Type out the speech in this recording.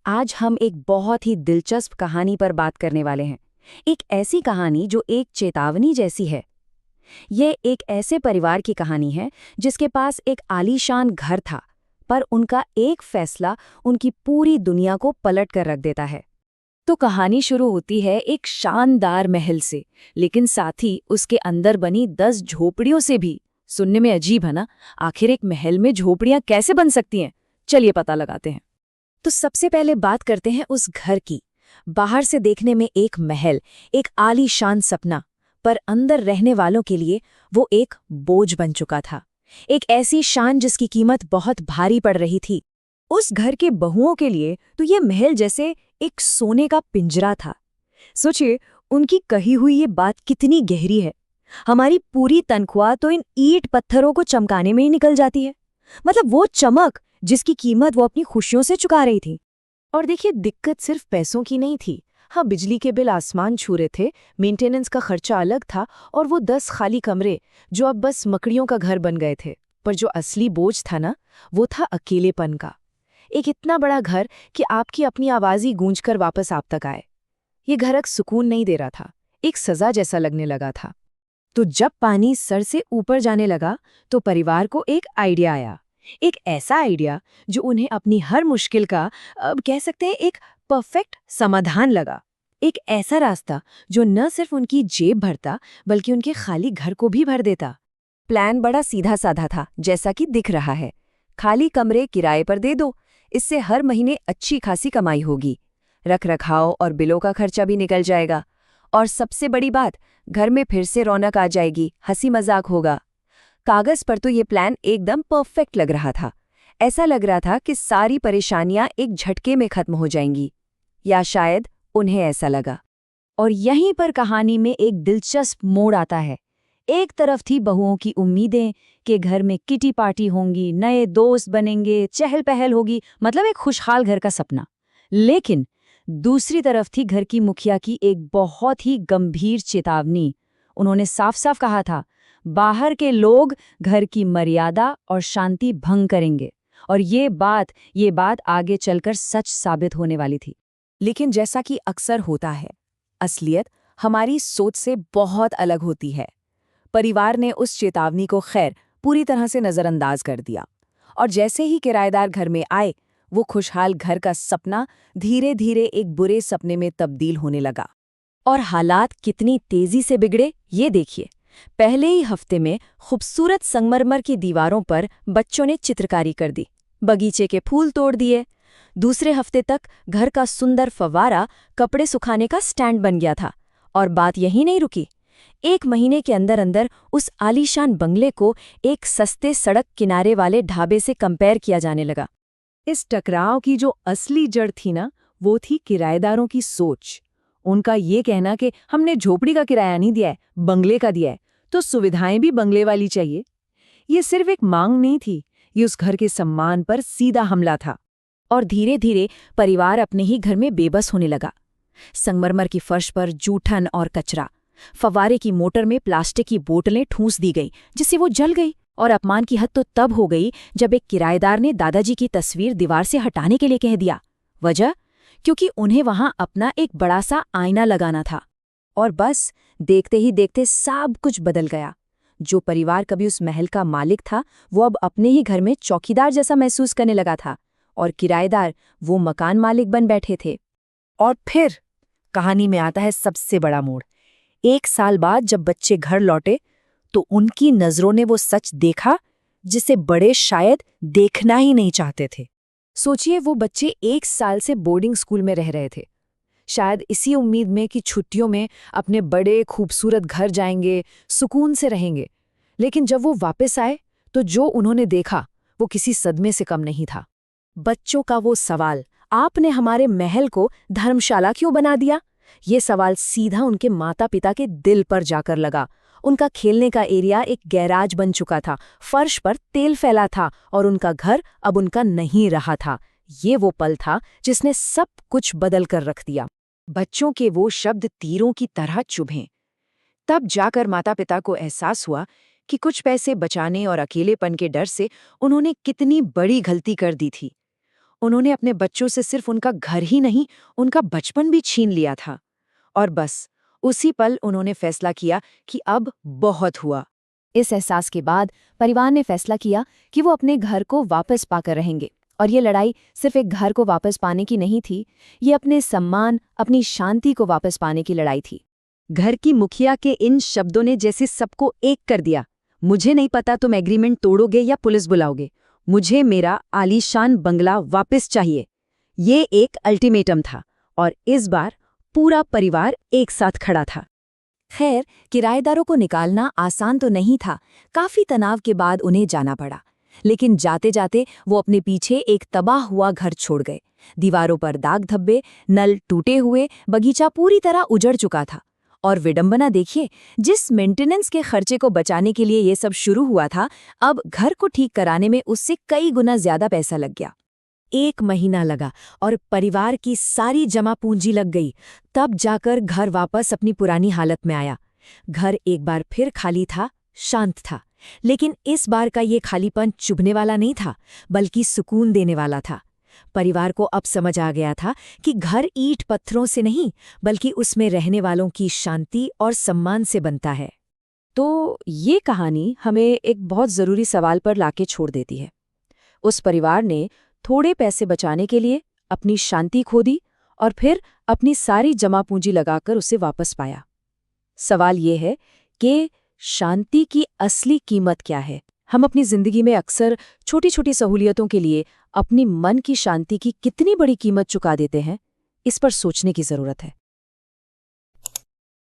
आज हम एक बहुत ही दिलचस्प कहानी पर बात करने वाले हैं। एक ऐसी कहानी जो एक चेतावनी जैसी है। ये एक ऐसे परिवार की कहानी है जिसके पास एक आलीशान घर था, पर उनका एक फैसला उनकी पूरी दुनिया को पलट कर रख देता है। तो कहानी शुरू होती है एक शानदार महल से, लेकिन साथ ही उसके अंदर बनी 10 झोपड़ियों से भी। सुनने में अजीब है ना? आखिर एक महल में झोपड़ियां कैसे बन सकती हैं? चलिए पता लगाते हैं। तो सबसे पहले बात करते हैं उस घर की। बाहर से देखने में एक महल, एक आलीशान सपना, पर अंदर रहने वालों के लिए वो एक बोझ बन चुका था। एक ऐसी शान जिसकी कीमत बहुत भारी पड़ रही थी। उस घर के बहुओं के लिए तो ये महल जैसे एक सोने का पिंजरा था। सोचिए, उनकी कही हुई ये बात कितनी गहरी है। हमारी पूरी तनख्वाह तो इन ईंट पत्थरों को चमकाने में ही निकल जाती है। मतलब वो चमक जिसकी कीमत वो अपनी खुशियों से चुका रही थी। और देखिए, दिक्कत सिर्फ पैसों की नहीं थी। हाँ, बिजली के बिल आसमान छू रहे थे, मेंटेनेंस का खर्चा अलग था, और वो 10 खाली कमरे जो अब बस मकड़ियों का घर बन गए थे। पर जो असली बोझ था ना, वो था अकेलेपन का। एक इतना बड़ा घर कि आपकी अपनी आवाज ही गूंजकर वापस आप तक आए। ये घर अब सुकून नहीं दे रहा था, एक सजा जैसा लगने लगा था। तो जब पानी सर से ऊपर जाने लगा तो परिवार को एक आइडिया आया। एक ऐसा आइडिया जो उन्हें अपनी हर मुश्किल का, अब कह सकते हैं, एक परफेक्ट समाधान लगा। एक ऐसा रास्ता जो न सिर्फ उनकी जेब भरता बल्कि उनके खाली घर को भी भर देता। प्लान बड़ा सीधा साधा था, जैसा कि दिख रहा है। खाली कमरे किराए पर दे दो, इससे हर महीने अच्छी खासी कमाई होगी। रख रखाव और बिलों का खर्चा भी निकल जाएगा। और सबसे बड़ी बात, घर में फिर से रौनक आ जाएगी, हंसी मजाक होगा। कागज पर तो ये प्लान एकदम परफेक्ट लग रहा था। ऐसा लग रहा था कि सारी परेशानियां एक झटके में खत्म हो जाएंगी, या शायद उन्हें ऐसा लगा। और यहीं पर कहानी में एक दिलचस्प मोड़ आता है। एक तरफ थी बहुओं की उम्मीदें कि घर में किटी पार्टी होंगी, नए दोस्त बनेंगे, चहल पहल होगी, मतलब एक खुशहाल घर का सपना। लेकिन दूसरी तरफ थी घर की मुखिया की एक बहुत ही गंभीर चेतावनी। उन्होंने साफ साफ कहा था, बाहर के लोग घर की मर्यादा और शांति भंग करेंगे। और ये बात आगे चलकर सच साबित होने वाली थी। लेकिन जैसा कि अक्सर होता है, असलियत हमारी सोच से बहुत अलग होती है। परिवार ने उस चेतावनी को खैर पूरी तरह से नजरअंदाज कर दिया, और जैसे ही किराएदार घर में आए, वो खुशहाल घर का सपना धीरे धीरे एक बुरे सपने में तब्दील होने लगा। और हालात कितनी तेजी से बिगड़े, ये देखिए। पहले ही हफ्ते में खूबसूरत संगमरमर की दीवारों पर बच्चों ने चित्रकारी कर दी, बगीचे के फूल तोड़ दिए। दूसरे हफ्ते तक घर का सुंदर फव्वारा कपड़े सुखाने का स्टैंड बन गया था। और बात यहीं नहीं रुकी। एक महीने के अंदर अंदर उस आलीशान बंगले को एक सस्ते सड़क किनारे वाले ढाबे से कंपेयर किया जाने लगा। इस टकराव की जो असली जड़ थी ना, वो थी किराएदारों की सोच। उनका ये कहना कि हमने झोपड़ी का किराया नहीं दिया है, बंगले का दिया है, तो सुविधाएं भी बंगले वाली चाहिए। ये सिर्फ एक मांग नहीं थी, ये उस घर के सम्मान पर सीधा हमला था। और धीरे धीरे परिवार अपने ही घर में बेबस होने लगा। संगमरमर की फर्श पर जूठन और कचरा, फव्वारे की मोटर में प्लास्टिक की बोतलें ठूंस दी गई जिससे वो जल गई। और अपमान की हद तो तब हो गई जब एक किराएदार ने दादाजी की तस्वीर दीवार से हटाने के लिए कह दिया। वजह? क्योंकि उन्हें वहां अपना एक बड़ा सा आईना लगाना था। और बस देखते ही देखते सब कुछ बदल गया। जो परिवार कभी उस महल का मालिक था, वो अब अपने ही घर में चौकीदार जैसा महसूस करने लगा था, और किराएदार वो मकान मालिक बन बैठे थे। और फिर कहानी में आता है सबसे बड़ा मोड़। 1 साल बाद जब बच्चे घर लौटे, तो उनकी नजरों ने वो सच देखा जिसे बड़े शायद देखना ही नहीं चाहते थे। सोचिए, वो बच्चे 1 साल से बोर्डिंग स्कूल में रह रहे थे, शायद इसी उम्मीद में कि छुट्टियों में अपने बड़े खूबसूरत घर जाएंगे, सुकून से रहेंगे। लेकिन जब वो वापस आए, तो जो उन्होंने देखा वो किसी सदमे से कम नहीं था। बच्चों का वो सवाल, आपने हमारे महल को धर्मशाला क्यों बना दिया? ये सवाल सीधा उनके माता पिता के दिल पर जाकर लगा। उनका खेलने का एरिया एक गैराज बन चुका था, फर्श पर तेल फैला था, और उनका घर अब उनका नहीं रहा था। ये वो पल था जिसने सब कुछ बदल कर रख दिया। बच्चों के वो शब्द तीरों की तरह चुभे। तब जाकर माता पिता को एहसास हुआ कि कुछ पैसे बचाने और अकेलेपन के डर से उन्होंने कितनी बड़ी गलती कर दी थी। उन्होंने अपने बच्चों से सिर्फ उनका घर ही नहीं, उनका बचपन भी छीन लिया था। और बस उसी पल उन्होंने फैसला किया कि अब बहुत हुआ। इस एहसास के बाद परिवार ने फैसला किया कि वो अपने घर को वापस पाकर रहेंगे। और ये लड़ाई सिर्फ एक घर को वापस पाने की नहीं थी, ये अपने सम्मान, अपनी शांति को वापस पाने की लड़ाई थी। घर की मुखिया के इन शब्दों ने जैसे सबको एक कर दिया। मुझे नहीं पता तुम एग्रीमेंट तोड़ोगे या पुलिस बुलाओगे, मुझे मेरा आलीशान बंगला वापस चाहिए। ये एक अल्टीमेटम था और इस बार पूरा परिवार एक साथ खड़ा था। खैर, किराएदारों को निकालना आसान तो नहीं था। काफी तनाव के बाद उन्हें जाना पड़ा। लेकिन जाते जाते वो अपने पीछे एक तबाह हुआ घर छोड़ गए। दीवारों पर दाग धब्बे, नल टूटे हुए, बगीचा पूरी तरह उजड़ चुका था। और विडंबना देखिए, जिस मेंटेनेंस के खर्चे को बचाने के लिए ये सब शुरू हुआ था, अब घर को ठीक कराने में उससे कई गुना ज्यादा पैसा लग गया। 1 महीना लगा और परिवार की सारी जमा पूंजी लग गई। तब जाकर घर वापस अपनी पुरानी हालत में आया। घर एक बार फिर खाली था, शांत था। लेकिन इस बार का ये खालीपन चुभने वाला नहीं था, बल्कि सुकून देने वाला था। परिवार को अब समझ आ गया था कि घर ईंट पत्थरों से नहीं, बल्कि उसमें रहने वालों की शांति और सम्मान से बनता है। तो ये कहानी हमें एक बहुत ज़रूरी सवाल पर लाके छोड़ देती है। उस परिवार ने थोड़े पैसे बचाने के लिए अपनी शांति खो दी और फिर अपनी सारी जमा पूंजी लगाकर उसे वापस पाया। सवाल ये है कि शांति की असली कीमत क्या है? हम अपनी जिंदगी में अक्सर छोटी छोटी सहूलियतों के लिए अपनी मन की शांति की कितनी बड़ी कीमत चुका देते हैं, इस पर सोचने की जरूरत है।